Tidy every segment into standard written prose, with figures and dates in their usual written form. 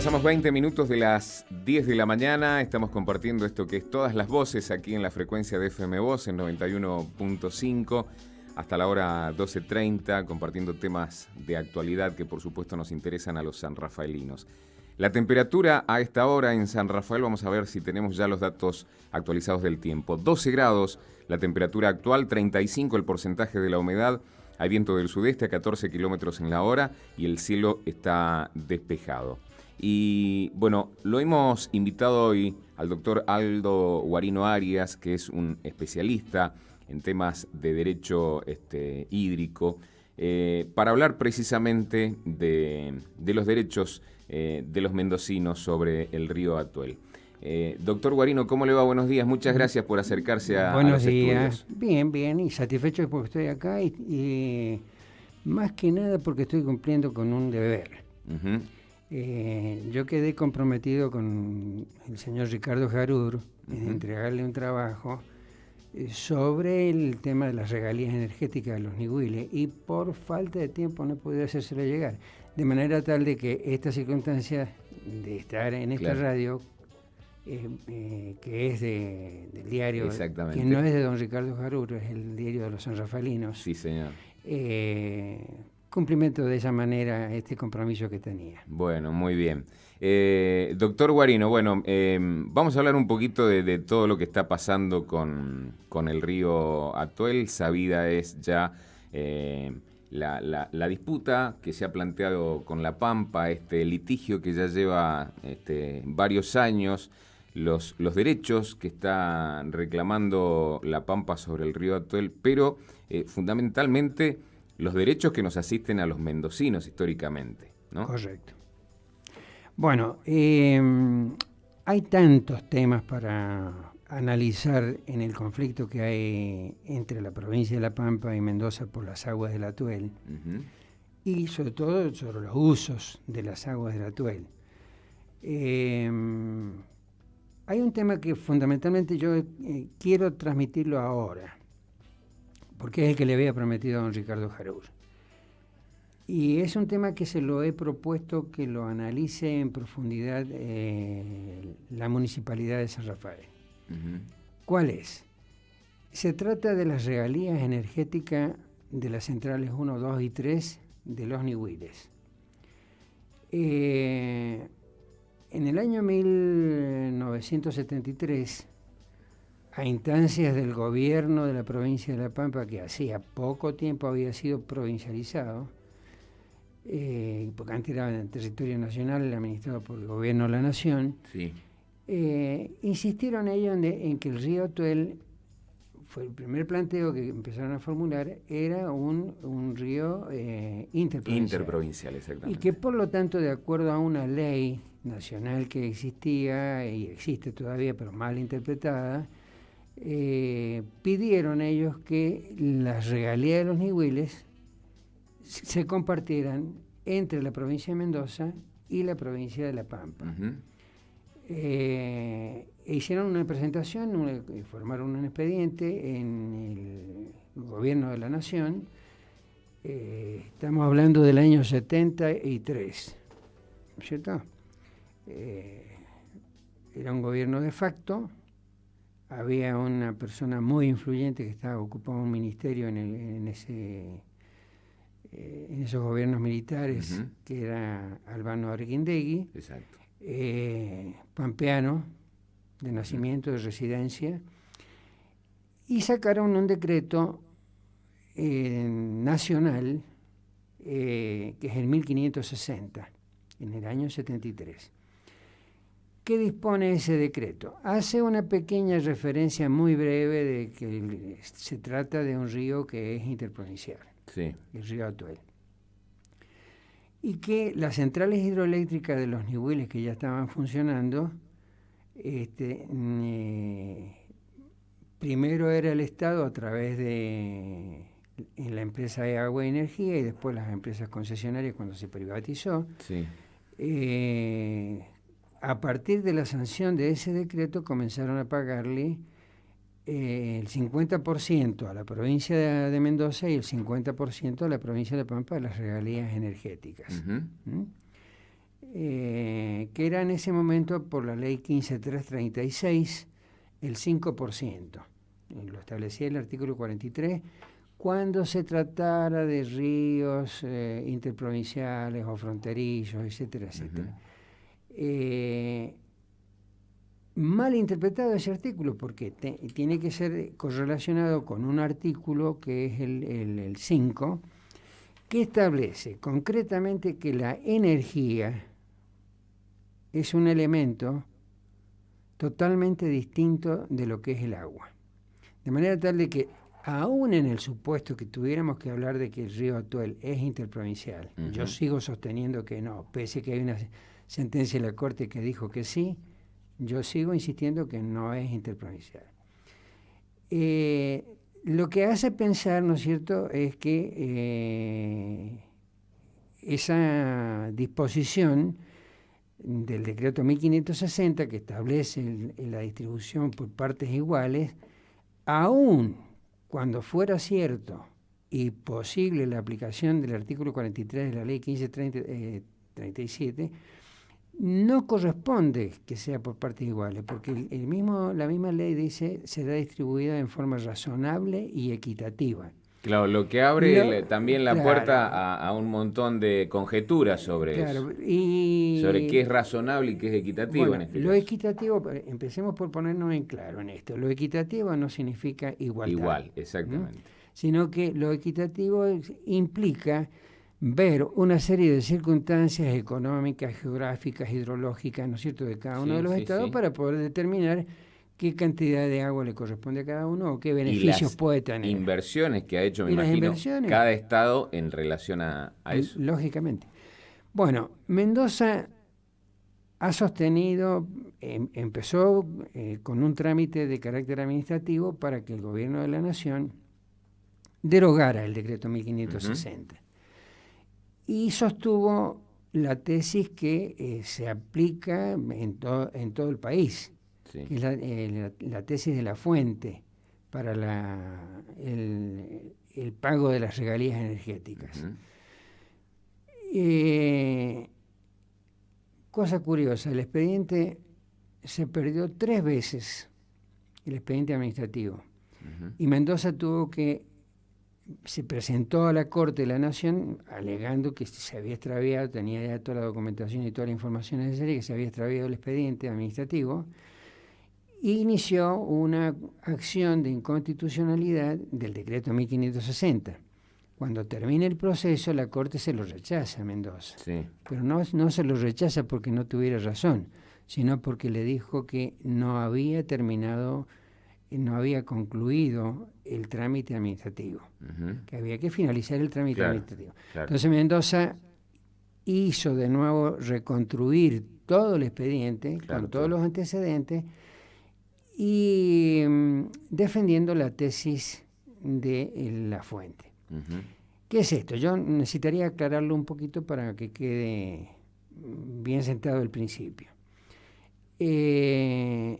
Pasamos 20 minutos de las 10 de la mañana, estamos compartiendo esto que es Todas las Voces aquí en la frecuencia de FM Voz en 91.5 hasta la hora 12:30, compartiendo temas de actualidad que por supuesto nos interesan a los sanrafaelinos. La temperatura a esta hora en San Rafael, vamos a ver si tenemos ya los datos actualizados del tiempo. 12 grados la temperatura actual, 35 el porcentaje de la humedad, hay viento del sudeste a 14 kilómetros en la hora y el cielo está despejado. Y bueno, lo hemos invitado hoy al doctor Aldo Guarino Arias, que es un especialista en temas de derecho hídrico, para hablar precisamente de los derechos de los mendocinos sobre el río Atuel. Doctor Guarino, ¿cómo le va? Buenos días, muchas gracias por acercarse a los estudios. Bien, bien, y satisfecho porque estoy acá y más que nada porque estoy cumpliendo con un deber. Uh-huh. Yo quedé comprometido con el señor Ricardo Jarur en entregarle un trabajo sobre el tema de las regalías energéticas de los Nihuiles y por falta de tiempo no pude hacérselo llegar. De manera tal de que esta circunstancia de estar en esta radio, que es del diario, que no es de don Ricardo Jarur, es el diario de los sanrafaelinos. Sí, señor. Cumplimento de esa manera este compromiso que tenía. Bueno, muy bien. Doctor Guarino, bueno, vamos a hablar un poquito de todo lo que está pasando con el río Atuel. Sabida es ya la disputa que se ha planteado con La Pampa, este litigio que ya lleva varios años, los derechos que está reclamando La Pampa sobre el río Atuel, pero fundamentalmente los derechos que nos asisten a los mendocinos históricamente, ¿no? Correcto. Bueno, hay tantos temas para analizar en el conflicto que hay entre la provincia de La Pampa y Mendoza por las aguas del Atuel, y sobre todo sobre los usos de las aguas del Atuel. Hay un tema que fundamentalmente yo quiero transmitirlo ahora, porque es el que le había prometido a don Ricardo Jarur. Y es un tema que se lo he propuesto que lo analice en profundidad la Municipalidad de San Rafael. Uh-huh. ¿Cuál es? Se trata de las regalías energéticas de las centrales 1, 2 y 3 de los Nihuiles. En el año 1973, a instancias del gobierno de la provincia de La Pampa, que hacía poco tiempo había sido provincializado, porque antes era en territorio nacional, administrado por el gobierno de la nación, sí. Insistieron ellos en que el río Atuel, fue el primer planteo que empezaron a formular, era un río interprovincial, exactamente. Y que por lo tanto, de acuerdo a una ley nacional que existía y existe todavía, pero mal interpretada, pidieron ellos que las regalías de los Nihuiles se compartieran entre la provincia de Mendoza y la provincia de La Pampa. Uh-huh. Hicieron una presentación, formaron un expediente en el gobierno de la nación. Estamos hablando del año 73, ¿cierto? Era un gobierno de facto. Había una persona muy influyente que estaba ocupando un ministerio en esos gobiernos militares, uh-huh, que era Albano Arguindegui, exacto, pampeano, de nacimiento, de residencia, y sacaron un decreto nacional, que es el 1560, en el año 73. ¿Qué dispone ese decreto? Hace una pequeña referencia muy breve de que se trata de un río que es interprovincial, sí, el río Atuel, y que las centrales hidroeléctricas de los Nihuiles que ya estaban funcionando, primero era el Estado a través de la empresa de Agua y Energía y después las empresas concesionarias cuando se privatizó. Sí. A partir de la sanción de ese decreto comenzaron a pagarle el 50% a la provincia de Mendoza y el 50% a la provincia de La Pampa de las regalías energéticas. Uh-huh. que era en ese momento, por la ley 15336, el 5%. Lo establecía el artículo 43, cuando se tratara de ríos interprovinciales o fronterizos, etcétera, etcétera. Mal interpretado ese artículo, porque tiene que ser correlacionado con un artículo que es el 5, que establece concretamente que la energía es un elemento totalmente distinto de lo que es el agua. De manera tal de que, aún en el supuesto que tuviéramos que hablar de que el río Atuel es interprovincial, yo sigo sosteniendo que no, pese a que hay una sentencia de la Corte que dijo que sí, yo sigo insistiendo que no es interprovincial. Lo que hace pensar, ¿no es cierto?, es que esa disposición del decreto 1560, que establece la distribución por partes iguales, aún cuando fuera cierto y posible la aplicación del artículo 43 de la ley 1537, no corresponde que sea por partes iguales, porque la misma ley dice será distribuida en forma razonable y equitativa. Claro, lo que abre también la puerta a un montón de conjeturas sobre eso. Sobre qué es razonable y qué es equitativo, bueno, en este lo caso. Equitativo, empecemos por ponernos en claro en esto. Lo equitativo no significa igualdad. Igual, exactamente. Sino que lo equitativo implica ver una serie de circunstancias económicas, geográficas, hidrológicas, ¿no es cierto?, de cada uno de los estados para poder determinar qué cantidad de agua le corresponde a cada uno o qué beneficios puede tener. Inversiones que ha hecho, me imagino, cada estado en relación a eso. Lógicamente. Bueno, Mendoza ha sostenido, empezó con un trámite de carácter administrativo para que el gobierno de la nación derogara el decreto 1560. Y sostuvo la tesis que se aplica en todo el país, que es la tesis de la fuente para el pago de las regalías energéticas. Cosa curiosa, el expediente se perdió 3 veces, el expediente administrativo, y Mendoza se presentó a la Corte de la Nación alegando que se había extraviado, tenía ya toda la documentación y toda la información necesaria, que se había extraviado el expediente administrativo, e inició una acción de inconstitucionalidad del decreto 1560. Cuando termine el proceso, la Corte se lo rechaza a Mendoza. Pero no se lo rechaza porque no tuviera razón, sino porque le dijo que no había concluido el trámite administrativo, que había que finalizar el trámite administrativo. Entonces Mendoza hizo de nuevo reconstruir todo el expediente con todos los antecedentes y defendiendo la tesis de la fuente. ¿Qué es esto? Yo necesitaría aclararlo un poquito para que quede bien sentado el principio. Hay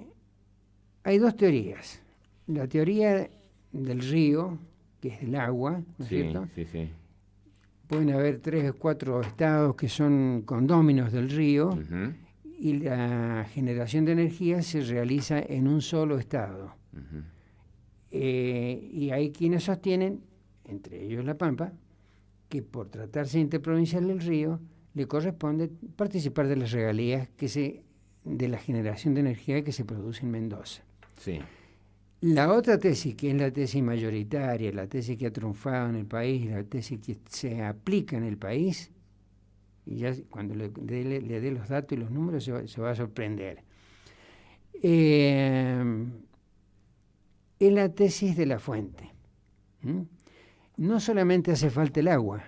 2 teorías. La teoría del río, que es del agua, ¿no es cierto? Sí. Pueden haber 3 o 4 estados que son condóminos del río y la generación de energía se realiza en un solo estado. Y hay quienes sostienen, entre ellos La Pampa, que por tratarse interprovincial del río le corresponde participar de las regalías de la generación de energía que se produce en Mendoza. La otra tesis, que es la tesis mayoritaria, la tesis que ha triunfado en el país, la tesis que se aplica en el país, y ya cuando le dé los datos y los números se va a sorprender, es la tesis de la fuente. No solamente hace falta el agua,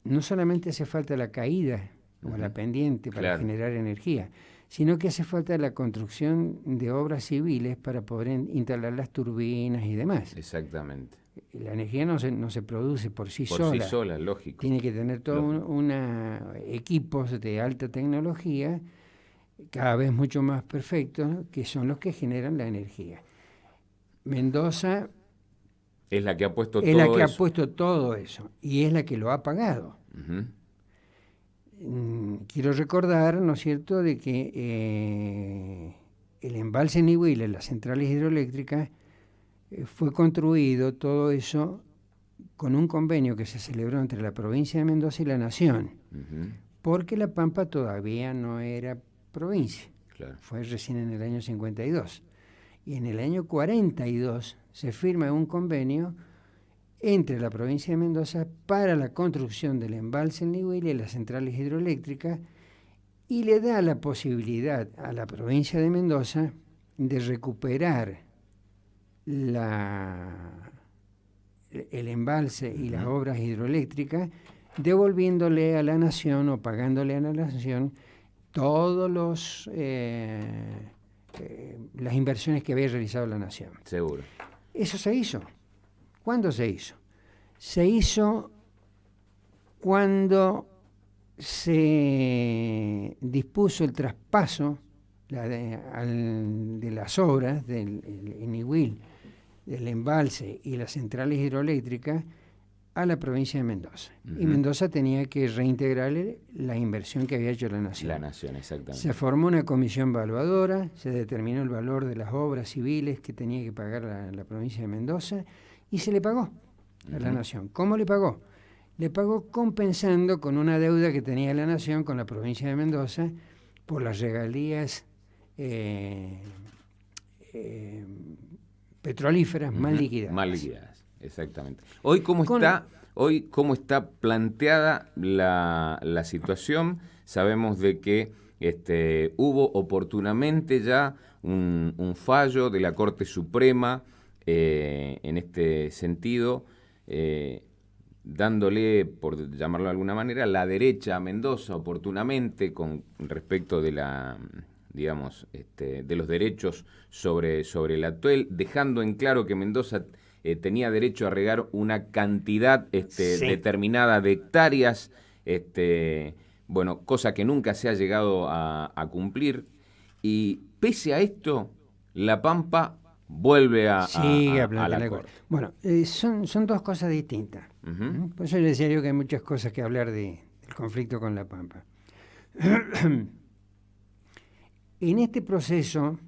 no solamente hace falta la caída o la pendiente para generar energía, sino que hace falta la construcción de obras civiles para poder instalar las turbinas y demás. Exactamente. La energía no se produce por sí sola. Por sí sola, lógico. Tiene que tener todos equipos de alta tecnología, cada vez mucho más perfectos, que son los que generan la energía. Mendoza es la que ha puesto todo eso y es la que lo ha pagado. quiero recordar, ¿no es cierto?, de que el embalse Nihuila, las centrales hidroeléctricas, fue construido todo eso con un convenio que se celebró entre la provincia de Mendoza y la Nación, porque La Pampa todavía no era provincia. Claro. Fue recién en el año 52. Y en el año 42 se firma un convenio entre la provincia de Mendoza para la construcción del embalse Nihuila y las centrales hidroeléctricas, y le da la posibilidad a la provincia de Mendoza de recuperar el embalse y las obras hidroeléctricas, devolviéndole a la Nación o pagándole a la Nación todos las inversiones que había realizado la Nación. Seguro. Eso se hizo. ¿Cuándo se hizo? Se hizo cuando se dispuso el traspaso de las obras del Nihuil, del embalse y las centrales hidroeléctricas a la provincia de Mendoza. Y Mendoza tenía que reintegrarle la inversión que había hecho la Nación. La Nación, exactamente. Se formó una comisión evaluadora, se determinó el valor de las obras civiles que tenía que pagar la provincia de Mendoza y se le pagó a la Nación. ¿Cómo le pagó? Le pagó compensando con una deuda que tenía la Nación con la provincia de Mendoza por las regalías petrolíferas mal liquidadas. Mal liquidadas, exactamente. Hoy cómo está planteada la situación. Sabemos de que hubo oportunamente ya un fallo de la Corte Suprema en este sentido, dándole, por llamarlo de alguna manera, la derecha a Mendoza oportunamente con respecto de de los derechos sobre el Atuel, dejando en claro que Mendoza tenía derecho a regar una cantidad determinada de hectáreas, cosa que nunca se ha llegado a cumplir. Y pese a esto, La Pampa vuelve a la Corte. Bueno, son dos cosas distintas. Por eso le decía yo que hay muchas cosas que hablar del conflicto con La Pampa. En este proceso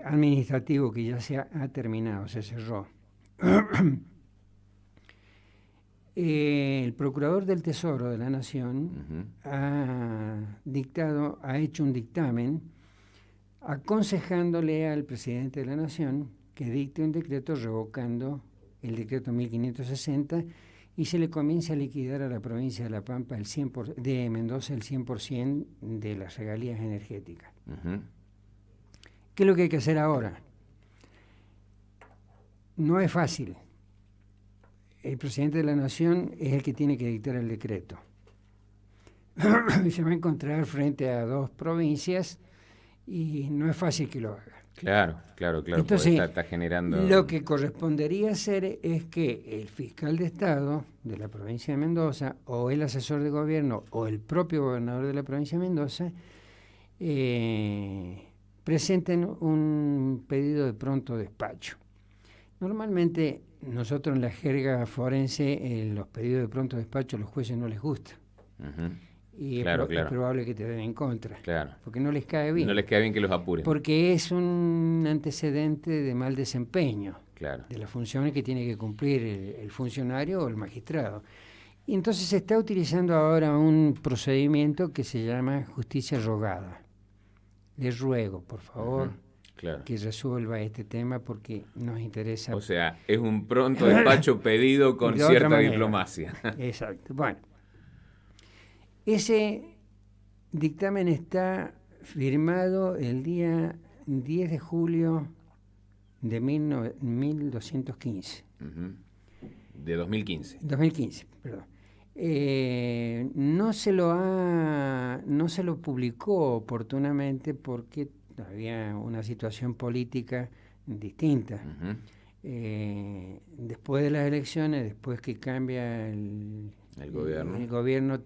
administrativo que ya se ha terminado, se cerró, el Procurador del Tesoro de la Nación ha hecho un dictamen aconsejándole al presidente de la Nación que dicte un decreto revocando el decreto 1560 y se le comienza a liquidar a la provincia de La Pampa de Mendoza el 100% de las regalías energéticas. ¿Qué es lo que hay que hacer ahora? No es fácil. El presidente de la Nación es el que tiene que dictar el decreto. Se va a encontrar frente a dos provincias y no es fácil que lo haga. Claro. Entonces, está generando... Lo que correspondería hacer es que el fiscal de Estado de la provincia de Mendoza, o el asesor de gobierno, o el propio gobernador de la provincia de Mendoza, presenten un pedido de pronto despacho. Normalmente, nosotros en la jerga forense, los pedidos de pronto despacho a los jueces no les gusta. Y es probable que te den en contra. Claro. Porque no les cae bien. No les cae bien que los apuren. Porque es un antecedente de mal desempeño de las funciones que tiene que cumplir el funcionario o el magistrado. Y entonces se está utilizando ahora un procedimiento que se llama justicia rogada. Les ruego, por favor, que resuelva este tema porque nos interesa. O sea, es un pronto despacho pedido con cierta diplomacia. Exacto. Bueno. Ese dictamen está firmado el día 10 de julio de 1215. De 2015. 2015, perdón. No se lo publicó oportunamente porque había una situación política distinta. Después de las elecciones, después que cambia el gobierno,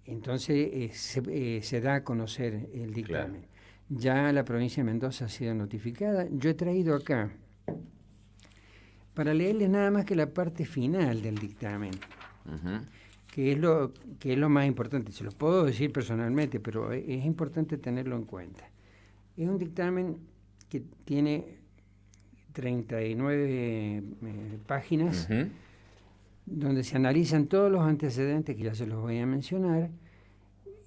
entonces se da a conocer el dictamen. Ya la provincia de Mendoza ha sido notificada. Yo he traído acá, para leerles nada más que la parte final del dictamen, que es lo más importante. Se lo puedo decir personalmente, pero es importante tenerlo en cuenta. Es un dictamen que tiene 39 páginas, donde se analizan todos los antecedentes, que ya se los voy a mencionar,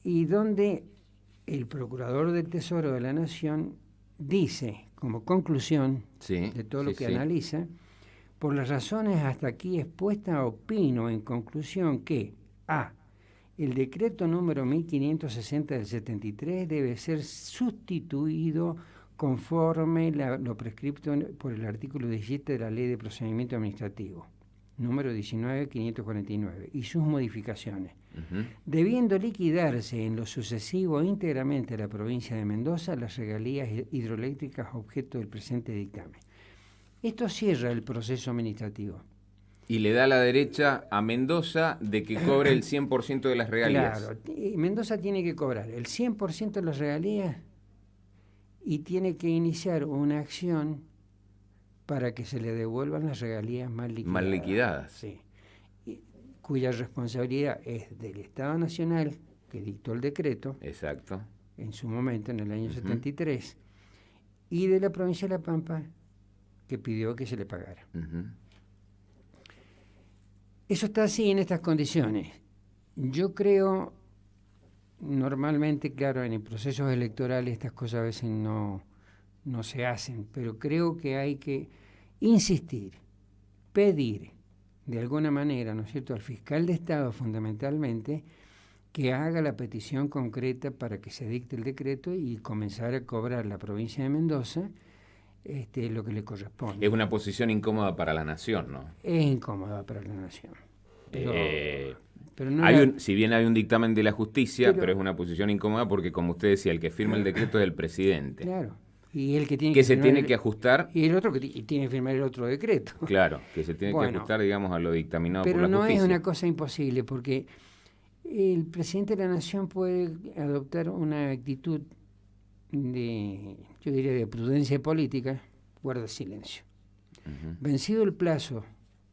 y donde el Procurador del Tesoro de la Nación dice, como conclusión de todo lo que analiza, por las razones hasta aquí expuestas, opino en conclusión que A. El decreto número 1560 del 73 debe ser sustituido conforme lo prescripto por el artículo 17 de la Ley de Procedimiento Administrativo, número 19.549, y sus modificaciones, debiendo liquidarse en lo sucesivo íntegramente a la provincia de Mendoza las regalías hidroeléctricas objeto del presente dictamen. Esto cierra el proceso administrativo. Y le da la derecha a Mendoza de que cobre el 100% de las regalías. Claro, Mendoza tiene que cobrar el 100% de las regalías y tiene que iniciar una acción para que se le devuelvan las regalías más liquidadas. Mal liquidadas. Sí. Cuya responsabilidad es del Estado Nacional, que dictó el decreto. Exacto. En su momento, en el año 73, y de la provincia de La Pampa, que pidió que se le pagara. Eso está así en estas condiciones. Yo creo, normalmente, claro, en procesos electorales estas cosas a veces no se hacen, pero creo que hay que insistir, pedir, de alguna manera, ¿no es cierto?, al fiscal de Estado fundamentalmente, que haga la petición concreta para que se dicte el decreto y comenzar a cobrar la provincia de Mendoza lo que le corresponde. Es una posición incómoda para la nación, ¿no? Es incómoda para la nación. Pero no si bien hay un dictamen de la justicia, pero es una posición incómoda porque, como usted decía, el que firma el decreto es el presidente. Claro. Y el que tiene que se tiene que ajustar. Y el otro que tiene que firmar el otro decreto. Claro, que se tiene que ajustar, digamos, a lo dictaminado por la justicia. Pero no es una cosa imposible, porque el presidente de la Nación puede adoptar una actitud yo diría, de prudencia política, guarda silencio. Vencido el plazo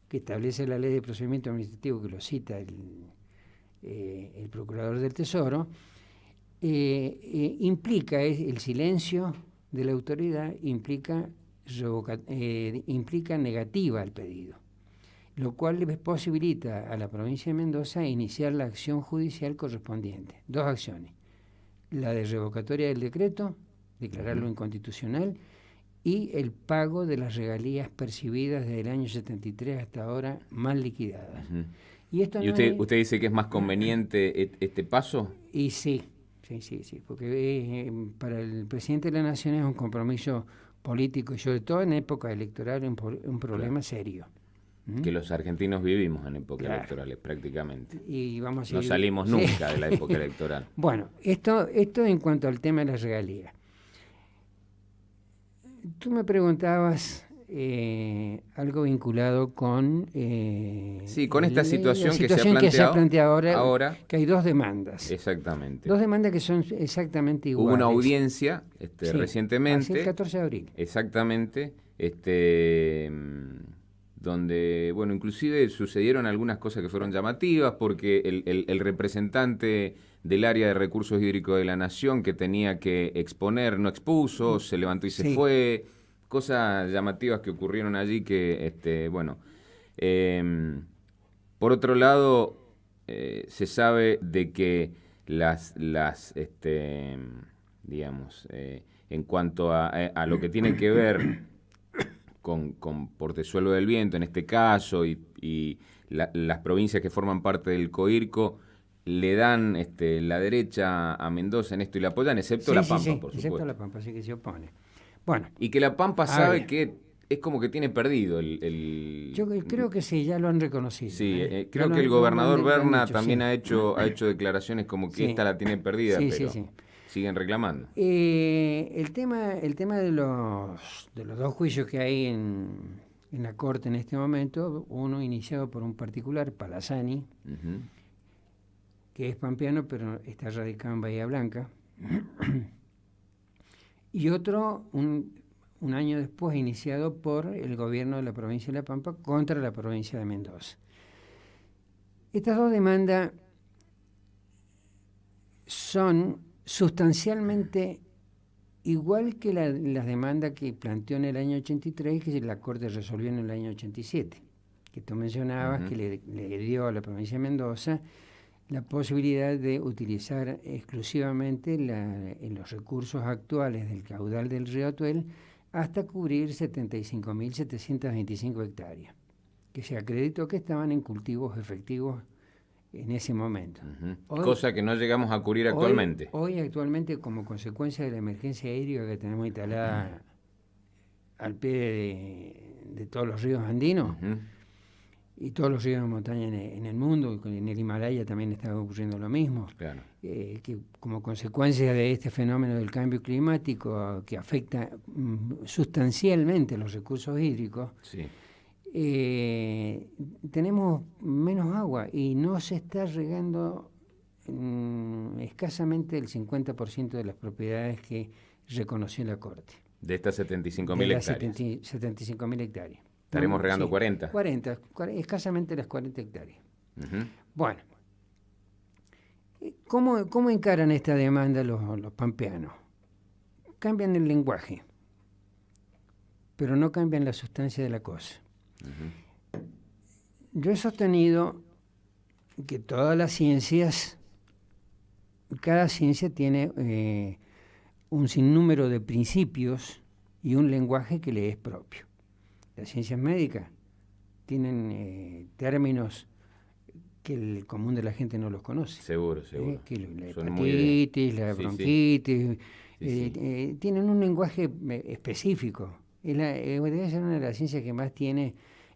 que establece la Ley de Procedimiento Administrativo, que lo cita el Procurador del Tesoro, implica el silencio de la autoridad, implica negativa al pedido, lo cual le posibilita a la provincia de Mendoza iniciar la acción judicial correspondiente. Dos acciones: la de revocatoria del decreto, declararlo inconstitucional, y el pago de las regalías percibidas desde el año 73 hasta ahora mal liquidadas. ¿Y usted dice que es más conveniente este paso? Y sí, porque para el presidente de la Nación es un compromiso político y sobre todo en época electoral un problema serio. Que los argentinos vivimos en épocas electorales prácticamente. Y no salimos nunca de la época electoral. Bueno, esto en cuanto al tema de las regalías. Tú me preguntabas algo vinculado con... con esta situación que se ha planteado ahora, que hay dos demandas. Exactamente. Dos demandas que son exactamente iguales. Hubo una audiencia recientemente. El 14 de abril. Exactamente. Donde, bueno, inclusive sucedieron algunas cosas que fueron llamativas, porque el representante del área de recursos hídricos de la Nación que tenía que exponer no expuso, se levantó y se fue, cosas llamativas que ocurrieron allí que, por otro lado, se sabe de que digamos, en cuanto a lo que tiene que ver con Portezuelo del Viento, en este caso, y las provincias que forman parte del COIRCO, le dan la derecha a Mendoza en esto y la apoyan, excepto La Pampa, por supuesto. Excepto La Pampa, sí que se opone. Bueno. Y que La Pampa sabe que es como que tiene perdido Yo creo que sí, ya lo han reconocido. Sí, creo que el gobernador Berna también ha hecho declaraciones como que esta la tiene perdida, pero siguen reclamando. El tema de los dos juicios que hay en la Corte en este momento, uno iniciado por un particular, Palazani, que es pampeano, pero está radicado en Bahía Blanca, y otro, un año después, iniciado por el gobierno de la provincia de La Pampa contra la provincia de Mendoza. Estas dos demandas son sustancialmente igual que las demandas que planteó en el año 83 y que la Corte resolvió en el año 87, que tú mencionabas, que le dio a la provincia de Mendoza la posibilidad de utilizar exclusivamente los recursos actuales del caudal del río Atuel hasta cubrir 75.725 hectáreas, que se acreditó que estaban en cultivos efectivos en ese momento. Hoy, cosa que no llegamos a cubrir actualmente. Hoy actualmente, como consecuencia de la emergencia hídrica que tenemos instalada al pie de todos los ríos andinos, y todos los ríos de montaña en el mundo, en el Himalaya también está ocurriendo lo mismo, claro. Que como consecuencia de este fenómeno del cambio climático que afecta sustancialmente los recursos hídricos, sí. Tenemos menos agua y no se está regando escasamente el 50% de las propiedades que reconoció la Corte. De estas 75.000 hectáreas. 75.000 hectáreas. Estaremos regando 40. 40, escasamente las 40 hectáreas. Bueno, ¿cómo encaran esta demanda los pampeanos? Cambian el lenguaje, pero no cambian la sustancia de la cosa. Yo he sostenido que todas las ciencias, cada ciencia tiene un sinnúmero de principios y un lenguaje que le es propio. Las ciencias médicas tienen términos que el común de la gente no los conoce. Seguro. Que la hepatitis, la bronquitis, tienen un lenguaje específico. Debe ser una de las ciencias que más tiene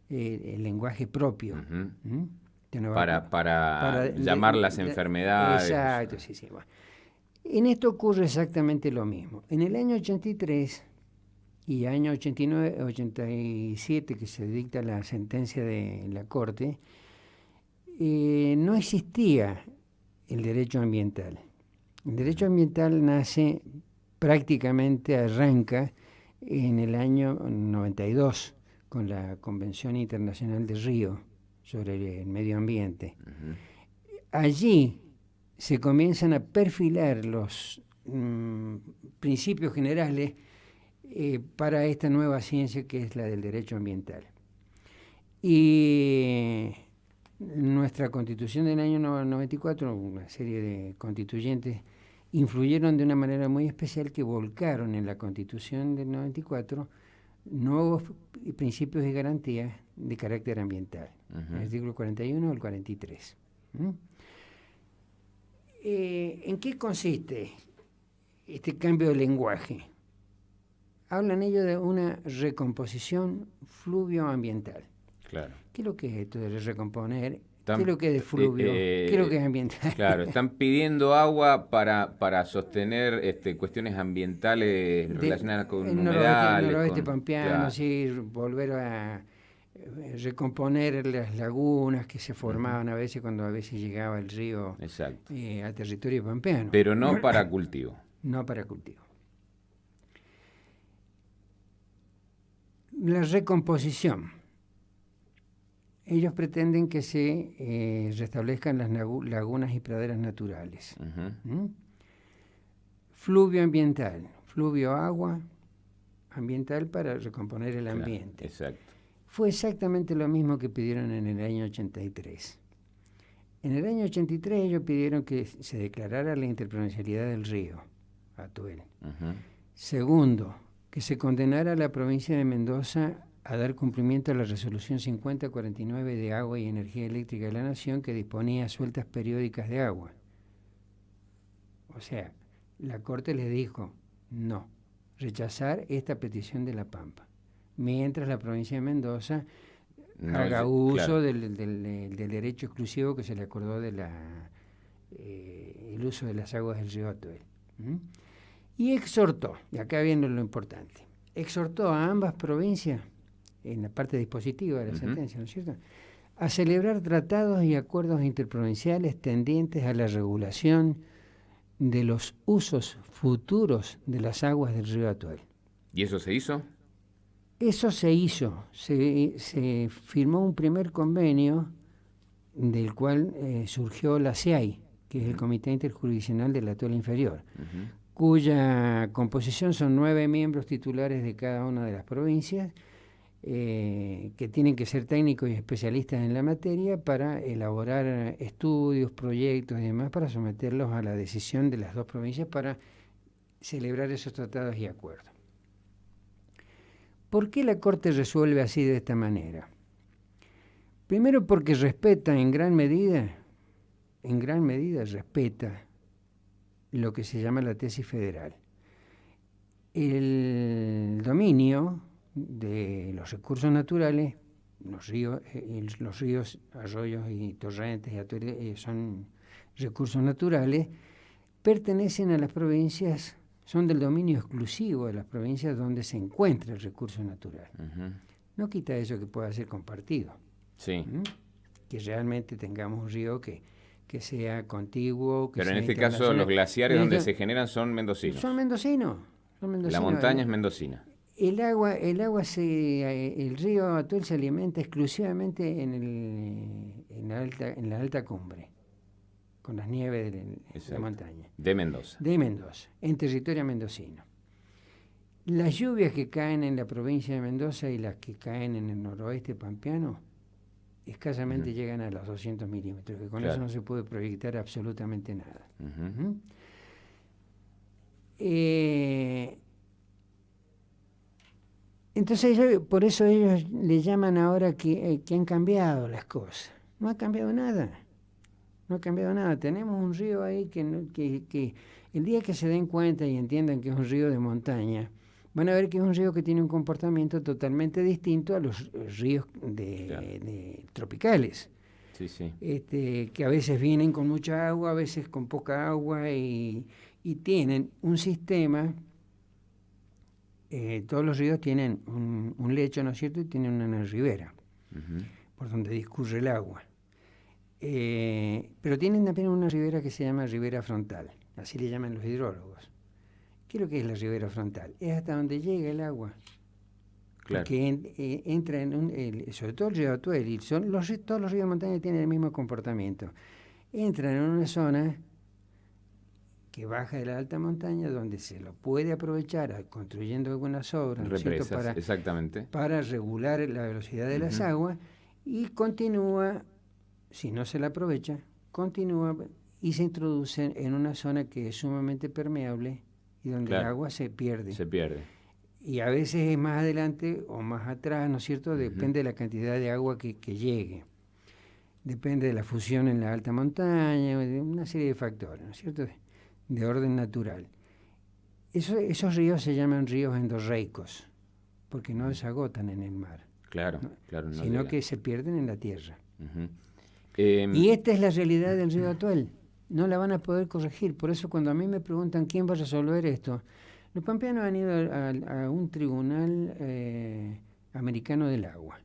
el lenguaje propio. Para llamar las enfermedades. Exacto, sí. Bueno. En esto ocurre exactamente lo mismo. En el año 83 y año 89, 87, que se dicta la sentencia de la Corte, no existía el derecho ambiental. El derecho ambiental nace, prácticamente arranca en el año 92, con la Convención Internacional de Río sobre el medio ambiente. Allí se comienzan a perfilar los principios generales para esta nueva ciencia que es la del derecho ambiental. Y nuestra Constitución del año 94, una serie de constituyentes influyeron de una manera muy especial que volcaron en la Constitución del 94 nuevos principios y garantías de carácter ambiental, el artículo 41 al 43. ¿En qué consiste este cambio de lenguaje? Hablan ellos de una recomposición fluvioambiental. Claro. ¿Qué es lo que es esto de recomponer? ¿Qué es lo que es de fluvio? ¿Qué es lo que es ambiental? Claro, están pidiendo agua para sostener cuestiones ambientales relacionadas con humedales. El noroeste pampeano, claro. Sí, volver a recomponer las lagunas que se formaban a veces cuando a veces llegaba el río al territorio pampeano. Pero no para cultivo. No para cultivo. La recomposición. Ellos pretenden que se restablezcan las lagunas y praderas naturales. Fluvio ambiental, fluvio agua ambiental para recomponer el ambiente. Exacto. Fue exactamente lo mismo que pidieron en el año 83. En el año 83 ellos pidieron que se declarara la interprovincialidad del río Atuel. Segundo, que se condenara a la provincia de Mendoza a dar cumplimiento a la resolución 5049 de Agua y Energía Eléctrica de la Nación, que disponía sueltas periódicas de agua. O sea, la Corte les dijo, no, rechazar esta petición de La Pampa, mientras la provincia de Mendoza haga uso del derecho exclusivo que se le acordó de el uso de las aguas del río Atuel. Y exhortó, y acá viene lo importante, exhortó a ambas provincias, en la parte dispositiva de la sentencia, ¿no es cierto?, a celebrar tratados y acuerdos interprovinciales tendientes a la regulación de los usos futuros de las aguas del río Atuel. ¿Y eso se hizo? Eso se hizo. Se firmó un primer convenio del cual surgió la CIAI, que es el Comité Interjurisdiccional del Atol Inferior, cuya composición son 9 miembros titulares de cada una de las provincias, que tienen que ser técnicos y especialistas en la materia para elaborar estudios, proyectos y demás para someterlos a la decisión de las 2 provincias para celebrar esos tratados y acuerdos. ¿Por qué la Corte resuelve así de esta manera? Primero porque respeta en gran medida respeta lo que se llama la tesis federal. El dominio de los recursos naturales, los ríos, arroyos y torrentes son recursos naturales, pertenecen a las provincias, son del dominio exclusivo de las provincias donde se encuentra el recurso natural. No quita eso que pueda ser compartido. Sí. Que realmente tengamos un río que sea contiguo. Pero en este caso los glaciares donde se generan son mendocinos. Son mendocinos. La montaña es mendocina. El río Atol se alimenta exclusivamente en la alta cumbre, con las nieves de la montaña. De Mendoza. De Mendoza, en territorio mendocino. Las lluvias que caen en la provincia de Mendoza y las que caen en el noroeste pampeano escasamente llegan a los 200 milímetros, que con eso no se puede proyectar absolutamente nada. Entonces, por eso ellos le llaman ahora que han cambiado las cosas. No ha cambiado nada. No ha cambiado nada. Tenemos un río ahí que el día que se den cuenta y entiendan que es un río de montaña, van a ver que es un río que tiene un comportamiento totalmente distinto a los ríos tropicales. Sí, sí. Que a veces vienen con mucha agua, a veces con poca agua y tienen un sistema. Todos los ríos tienen un lecho, ¿no es cierto? Y tienen una ribera por donde discurre el agua. Pero tienen también una ribera que se llama ribera frontal, así le llaman los hidrólogos. ¿Qué es lo que es la ribera frontal? Es hasta donde llega el agua. Claro. Porque entra sobre todo el río Atuel, y todos los ríos de montaña tienen el mismo comportamiento. Entran en una zona que baja de la alta montaña, donde se lo puede aprovechar construyendo algunas obras, represas, exactamente, para regular la velocidad de las aguas, y continúa, si no se la aprovecha, continúa y se introduce en una zona que es sumamente permeable y donde el agua se pierde. Se pierde. Y a veces es más adelante o más atrás, ¿no es cierto? Depende de la cantidad de agua que llegue. Depende de la fusión en la alta montaña, de una serie de factores, ¿no es cierto? De orden natural. Esos ríos se llaman ríos endorreicos, porque no se agotan en el mar. Claro, ¿no? Claro. No sino que se pierden en la tierra. Y Y esta es la realidad del río Atuel. No la van a poder corregir. Por eso cuando a mí me preguntan quién va a resolver esto, los pampeanos han ido a un tribunal americano del agua,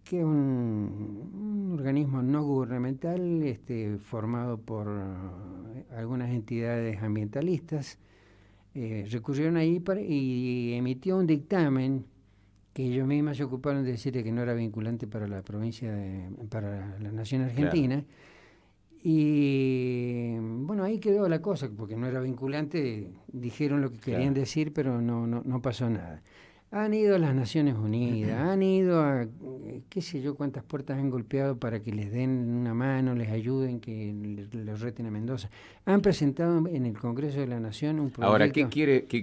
que es un organismo no gubernamental formado por algunas entidades ambientalistas. Recurrieron ahí y emitió un dictamen que ellos mismos se ocuparon de decir que no era vinculante para la provincia, para la nación argentina. Claro. Y bueno, ahí quedó la cosa, porque no era vinculante, dijeron lo que querían decir, pero no pasó nada. Han ido a las Naciones Unidas, han ido a qué sé yo cuántas puertas han golpeado para que les den una mano, les ayuden, que los reten a Mendoza. Han presentado en el Congreso de la Nación un proyecto. Ahora, ¿qué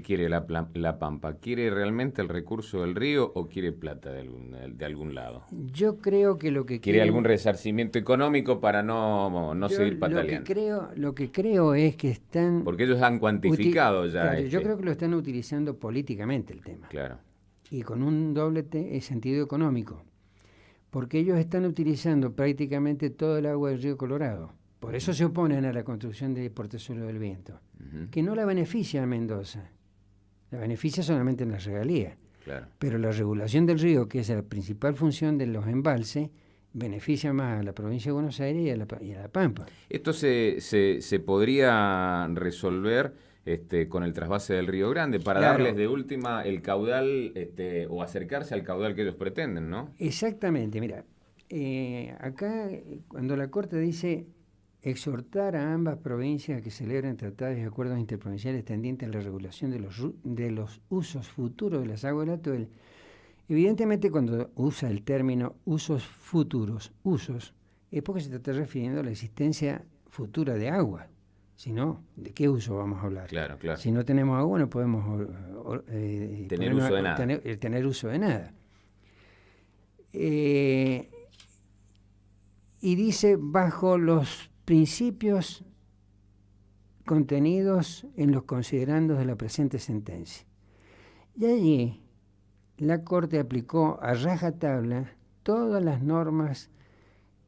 quiere la Pampa? ¿Quiere realmente el recurso del río o quiere plata de algún lado? Yo creo que lo que ¿Quiere algún resarcimiento económico para no seguir pataleando? Lo que creo es que están... Porque ellos han cuantificado ya. Claro, yo creo que lo están utilizando políticamente el tema. Claro. Y con un doble sentido económico, porque ellos están utilizando prácticamente todo el agua del río Colorado. Por eso se oponen a la construcción del portezuelo del viento, que no la beneficia a Mendoza, la beneficia solamente en las regalías. Claro. Pero la regulación del río, que es la principal función de los embalses, beneficia más a la provincia de Buenos Aires y a la Pampa. Esto se podría resolver con el trasvase del Río Grande, para darles de última el caudal, o acercarse al caudal que ellos pretenden, ¿no? Exactamente, mira, acá, cuando la Corte dice exhortar a ambas provincias a que celebren tratados y acuerdos interprovinciales tendientes a la regulación de los usos futuros de las aguas del Atuel, evidentemente cuando usa el término usos futuros, es porque se está refiriendo a la existencia futura de agua. Si no, ¿de qué uso vamos a hablar? Claro, claro. Si no tenemos agua no podemos tener uso de nada. Tener uso de nada. Y dice, bajo los principios contenidos en los considerandos de la presente sentencia. Y allí la Corte aplicó a rajatabla todas las normas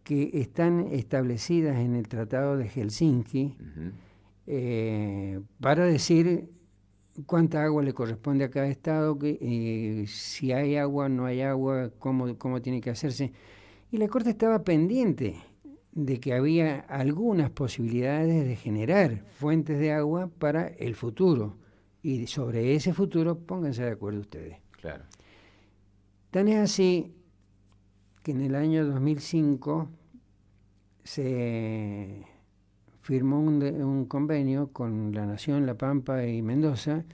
que están establecidas en el Tratado de Helsinki, para decir cuánta agua le corresponde a cada estado, si hay agua, no hay agua, cómo tiene que hacerse. Y la Corte estaba pendiente de que había algunas posibilidades de generar fuentes de agua para el futuro. Y sobre ese futuro pónganse de acuerdo ustedes. Claro. Tan es así que en el año 2005 se firmó un convenio con la Nación, La Pampa y Mendoza,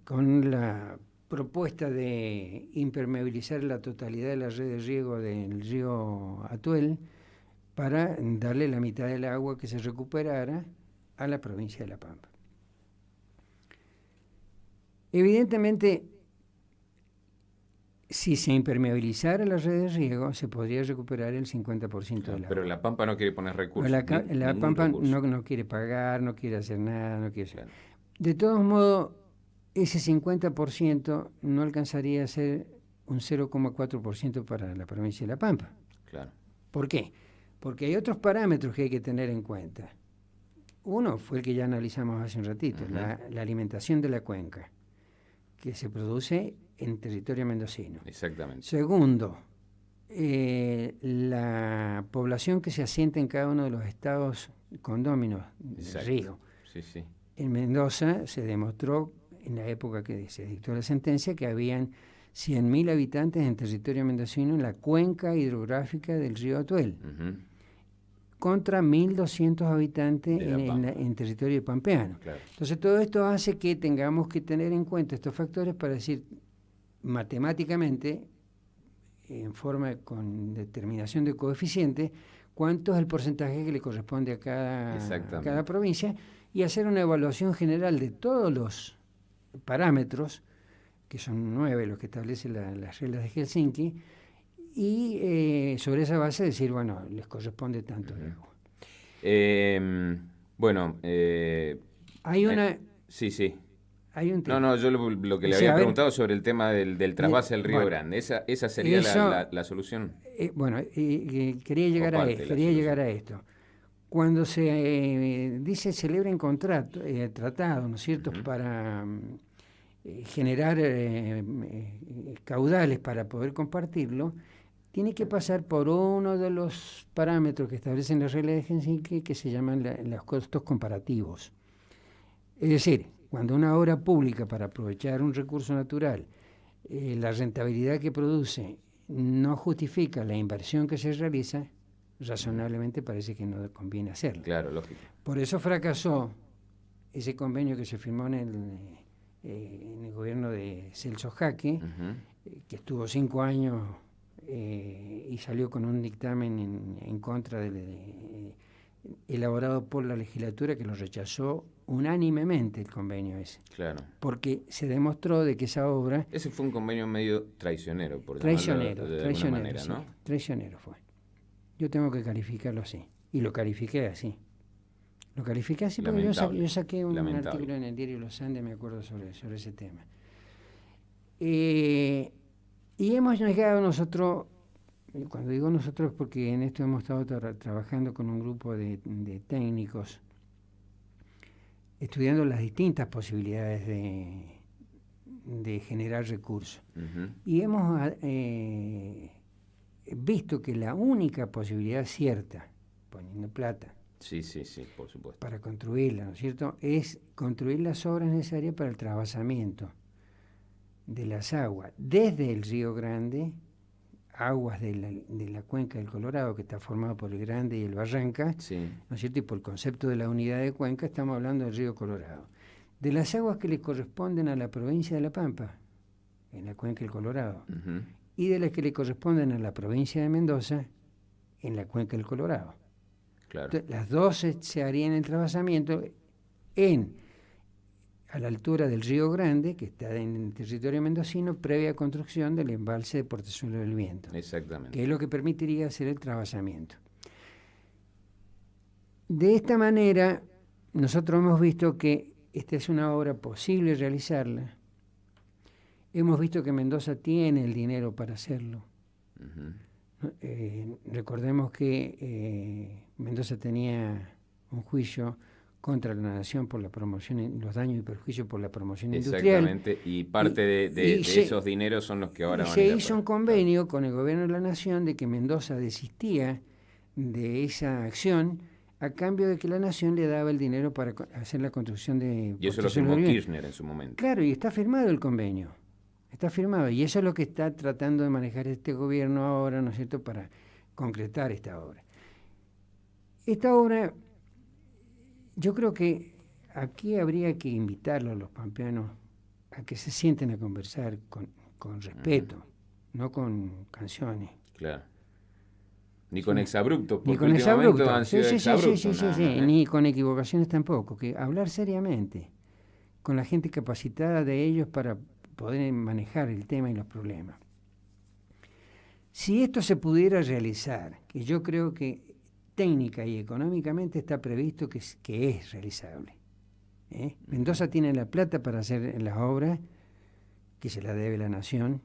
con la propuesta de impermeabilizar la totalidad de la red de riego del río Atuel para darle la mitad del agua que se recuperara a la provincia de La Pampa. Evidentemente, si se impermeabilizara la red de riego, se podría recuperar el 50% del agua. Pero La Pampa no quiere poner recursos. La Pampa no quiere pagar, no quiere hacer nada, no quiere hacer. Claro. De todos modos, ese 50% no alcanzaría a ser un 0,4% para la provincia de La Pampa. Claro. ¿Por qué? Porque hay otros parámetros que hay que tener en cuenta. Uno fue el que ya analizamos hace un ratito, la alimentación de la cuenca, que se produce en territorio mendocino. Exactamente. Segundo, la población que se asienta en cada uno de los estados condóminos del río. Sí, sí. En Mendoza se demostró, en la época que se dictó la sentencia, que habían 100.000 habitantes en territorio mendocino en la cuenca hidrográfica del río Atuel, contra 1.200 habitantes en territorio pampeano. Claro. Entonces todo esto hace que tengamos que tener en cuenta estos factores para decir matemáticamente, en forma con determinación de coeficiente, cuánto es el porcentaje que le corresponde a cada provincia, y hacer una evaluación general de todos los parámetros, que son 9 los que establecen las reglas de Helsinki, y sobre esa base decir, bueno, les corresponde tanto de agua. Hay una... Sí. Hay un tema. No, yo lo que le había preguntado sobre el tema del trasvase del Río Grande, ¿esa sería la solución? Quería llegar a esto. Cuando se dice celebren tratados, ¿no es cierto?, para generar caudales para poder compartirlo, tiene que pasar por uno de los parámetros que establecen las reglas de Helsinki, que se llaman los costos comparativos. Es decir, cuando una obra pública para aprovechar un recurso natural, la rentabilidad que produce no justifica la inversión que se realiza, razonablemente parece que no conviene hacerlo. Claro, lógico. Por eso fracasó ese convenio que se firmó en el gobierno de Celso Jaque, que estuvo 5 años y salió con un dictamen en contra elaborado por la legislatura, que lo rechazó unánimemente el convenio ese. Claro. Porque se demostró de que esa obra... Ese fue un convenio medio traicionero, por llamarlo de alguna manera, ¿no? Sí, traicionero fue. Yo tengo que calificarlo así. Y lo califiqué así. Lo califiqué así porque yo saqué un artículo en el diario Los Andes, me acuerdo, sobre ese tema. Y hemos llegado nosotros, cuando digo nosotros, porque en esto hemos estado trabajando con un grupo de técnicos, estudiando las distintas posibilidades de generar recursos. Y hemos visto que la única posibilidad cierta, poniendo plata, sí, por supuesto, para construirla, ¿no es cierto?, es construir las obras necesarias para el trasvasamiento de las aguas desde el Río Grande aguas de la cuenca del Colorado, que está formado por el Grande y el Barranca, Sí. ¿no es cierto? Y por el concepto de la unidad de cuenca estamos hablando del río Colorado. De las aguas que le corresponden a la provincia de La Pampa, en la cuenca del Colorado, Ujú. y de las que le corresponden a la provincia de Mendoza, en la cuenca del Colorado. Claro. Entonces, las dos se harían el trasvasamiento a la altura del Río Grande, que está en el territorio mendocino, previa construcción del embalse de Portezuelo del Viento, Exactamente. que es lo que permitiría hacer el trasvasamiento. De esta manera, nosotros hemos visto que esta es una obra posible realizarla. Hemos visto que Mendoza tiene el dinero para hacerlo. Ujú. Recordemos que Mendoza tenía un juicio contra la nación por la promoción, los daños y perjuicios por la promoción industrial. Exactamente, y parte de esos dineros son los que ahora van a se ir a hizo un pagar. convenio con el gobierno de la nación de que Mendoza desistía de esa acción a cambio de que la nación le daba el dinero para hacer la construcción de Y eso lo Portezuelo firmó del Viento. Kirchner en su momento. Claro, y está firmado el convenio. Está firmado. Y eso es lo que está tratando de manejar este gobierno ahora, ¿no es cierto?, para concretar esta obra. Esta obra, yo creo que aquí habría que invitarlos a los pampeanos a que se sienten a conversar con respeto, no con canciones. Claro. Ni con exabruptos, Ni porque con últimamente exabruptos. han sido Sí, exabruptos nada más, ¿eh? Ni con equivocaciones tampoco. Que hablar seriamente con la gente capacitada de ellos para poder manejar el tema y los problemas. Si esto se pudiera realizar, que yo creo que técnica y económicamente está previsto que es realizable. Mendoza tiene la plata para hacer las obras, que se la debe la nación.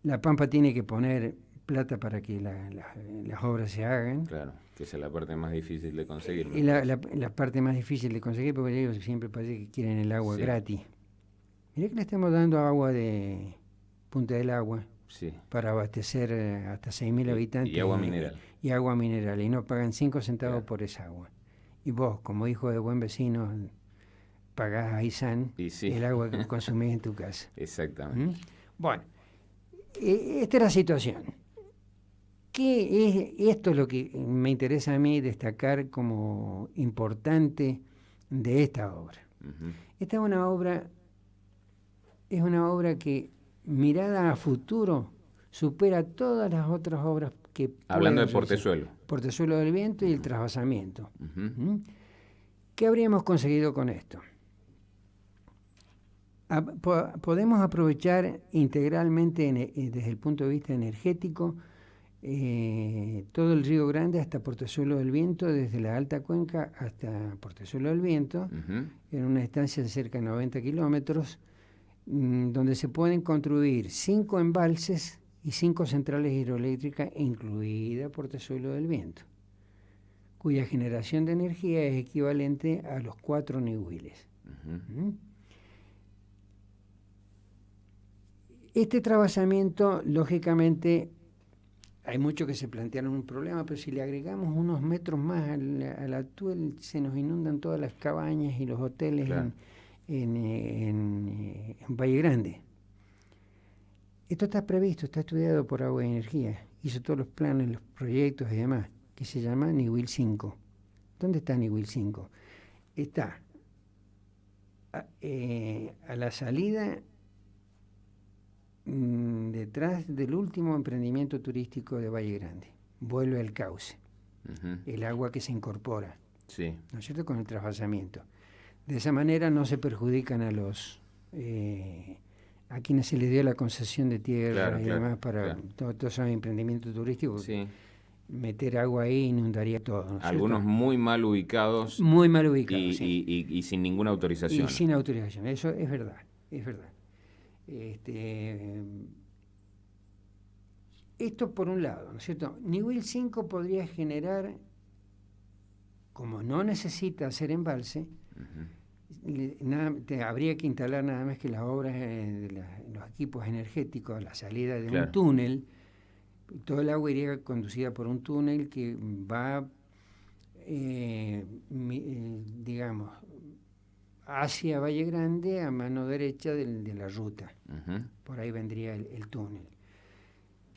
La Pampa tiene que poner plata para que las obras se hagan. Claro, que esa es la parte más difícil de conseguir. Y la parte más difícil de conseguir, porque ellos siempre parece que quieren el agua gratis. Mirá que le estamos dando agua de Punta del Agua para abastecer hasta 6.000 habitantes. Y agua mineral. Y agua mineral, y no pagan 5 centavos por esa agua. Y vos, como hijo de buen vecino, pagás a ISAN el agua que consumís en tu casa. Exactamente. Bueno, esta es la situación. Esto es lo que me interesa a mí destacar como importante de esta obra. Esta es una obra que, mirada a futuro, supera todas las otras obras que... Hablando de Portezuelo. Portezuelo del Viento y el trasvasamiento. ¿Qué habríamos conseguido con esto? Podemos aprovechar integralmente desde el punto de vista energético todo el Río Grande hasta Portezuelo del Viento, desde la Alta Cuenca hasta Portezuelo del Viento, en una distancia de cerca de 90 kilómetros, donde se pueden construir 5 embalses y 5 centrales hidroeléctricas, incluida Portezuelo del Viento, cuya generación de energía es equivalente a los 4 Nehuiles. Este trasvasamiento, lógicamente, hay muchos que se plantearon un problema, pero si le agregamos unos metros más al actual, se nos inundan todas las cabañas y los hoteles en Valle Grande. Esto está previsto, está estudiado por Agua y Energía, hizo todos los planes, los proyectos y demás, que se llama Nehuil 5. ¿Dónde está Nehuil 5? Está a la salida detrás del último emprendimiento turístico de Valle Grande. Vuelve al cauce, el agua que se incorpora, ¿no es cierto?, con el trasvasamiento. De esa manera no se perjudican a a quienes se les dio la concesión de tierra y demás para todos esos emprendimientos turísticos. Meter agua ahí inundaría todo, ¿no? Algunos muy mal ubicados. Muy mal ubicados, y sin ninguna autorización. Y sin autorización, eso es verdad, es verdad. Esto por un lado, ¿no es cierto? Nehuil 5 podría generar, como no necesita hacer embalse, habría que instalar nada más que las obras de los equipos energéticos a la salida de un túnel. Todo el agua iría conducida por un túnel que va, digamos, hacia Valle Grande a mano derecha de la ruta. Por ahí vendría el túnel.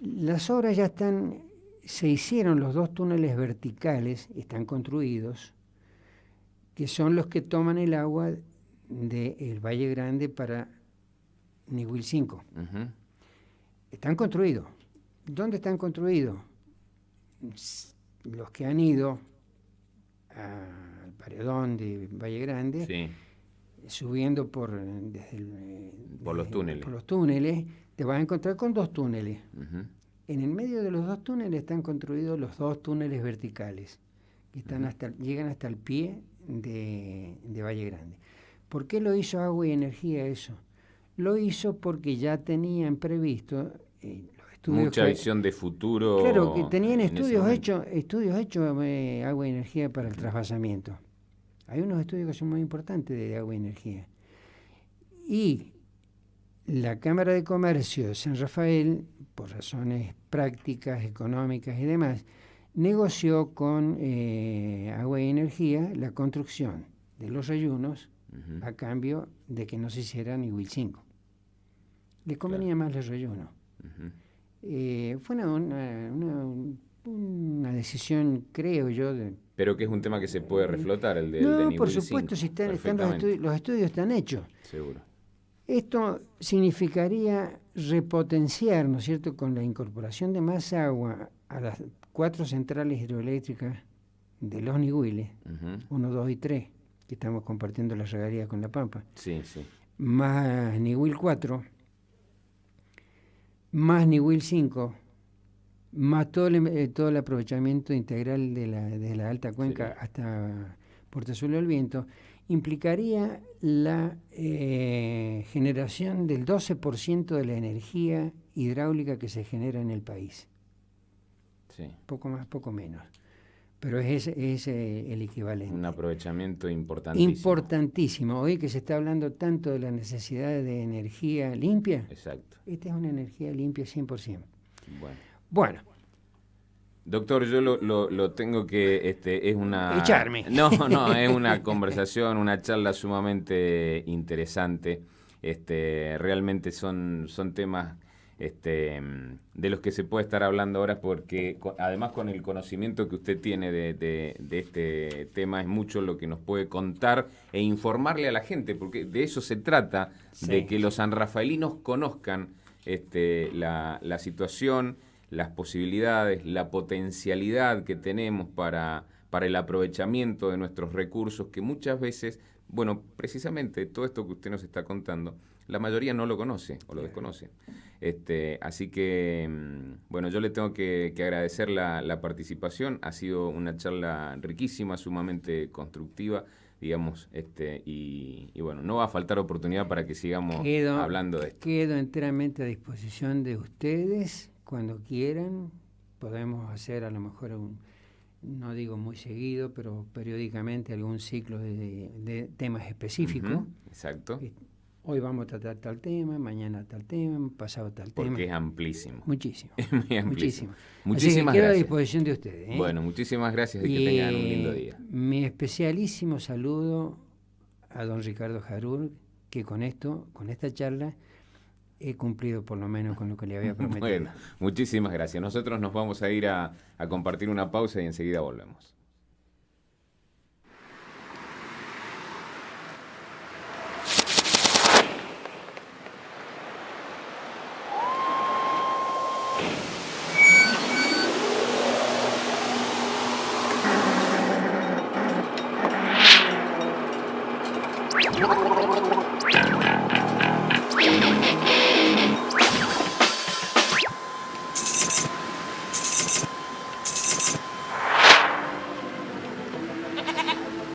Las obras ya se hicieron los 2 túneles verticales, están construidos, que son los que toman el agua del Valle Grande para Niwil 5. Ujú. Están construidos. ¿Dónde están construidos? Los que han ido al paredón de Valle Grande, Sí, subiendo por los túneles. Por los túneles, te vas a encontrar con 2 túneles. Ujú. En el medio de los 2 túneles están construidos los 2 túneles verticales, que están llegan hasta el pie de Valle Grande. ¿Por qué lo hizo Agua y Energía eso? Lo hizo porque ya tenían previsto los estudios. Mucha visión de futuro. Claro, que tenían en ese estudios momento. hechos Agua y Energía para el trasvasamiento. Hay unos estudios que son muy importantes de Agua y Energía. Y la Cámara de Comercio de San Rafael, por razones prácticas, económicas y demás, negoció con Agua y Energía la construcción de los reyunos Ujú. a cambio de que no se hiciera Niwil 5. Le convenía más los reyunos. Ujú. Fue una decisión, creo yo, Pero que es un tema que se puede reflotar, el de no, Niwil por 5. supuesto, si están Perfectamente. los estudios están hechos. Seguro. Esto significaría repotenciar, ¿no es cierto?, con la incorporación de más agua a las 4 centrales hidroeléctricas de los Niwiles, Ujú. 1, 2 y 3, que estamos compartiendo la regalía con La Pampa, Sí, sí. más Niwil 4, más Niwil 5, más todo el aprovechamiento integral de la alta cuenca hasta Puerto Azul del Viento, implicaría la generación del 12% de la energía hidráulica que se genera en el país. Sí. Poco más, poco menos. Pero es el equivalente. Un aprovechamiento importantísimo. Importantísimo. Hoy que se está hablando tanto de la necesidad de energía limpia, Exacto. esta es una energía limpia 100%. Bueno. Bueno, Doctor, yo lo tengo que, es una... Echarme. No, es una conversación, una charla sumamente interesante. Realmente son temas de los que se puede estar hablando ahora porque además con el conocimiento que usted tiene de este tema es mucho lo que nos puede contar e informarle a la gente, porque de eso se trata, de que los sanrafaelinos conozcan la situación, las posibilidades, la potencialidad que tenemos para el aprovechamiento de nuestros recursos, que muchas veces, bueno, precisamente todo esto que usted nos está contando, la mayoría no lo conoce o lo desconoce. Así que, bueno, yo le tengo que agradecer la participación. Ha sido una charla riquísima, sumamente constructiva, digamos, y bueno, no va a faltar oportunidad para que sigamos hablando de esto. Quedo enteramente a disposición de ustedes. Cuando quieran, podemos hacer a lo mejor no digo muy seguido, pero periódicamente algún ciclo de temas específicos. Ujú, exacto. Hoy vamos a tratar tal tema, mañana tal tema, pasado tal tema. Porque es amplísimo. Muchísimo. Es muy amplísimo. Muchísimo. Muchísimas Así que quedo gracias. a disposición de ustedes. Bueno, muchísimas gracias y que tengan un lindo día. Mi especialísimo saludo a don Ricardo Jarur, que con esta charla, he cumplido por lo menos con lo que le había prometido. Bueno, muchísimas gracias. Nosotros nos vamos a ir a compartir una pausa y enseguida volvemos.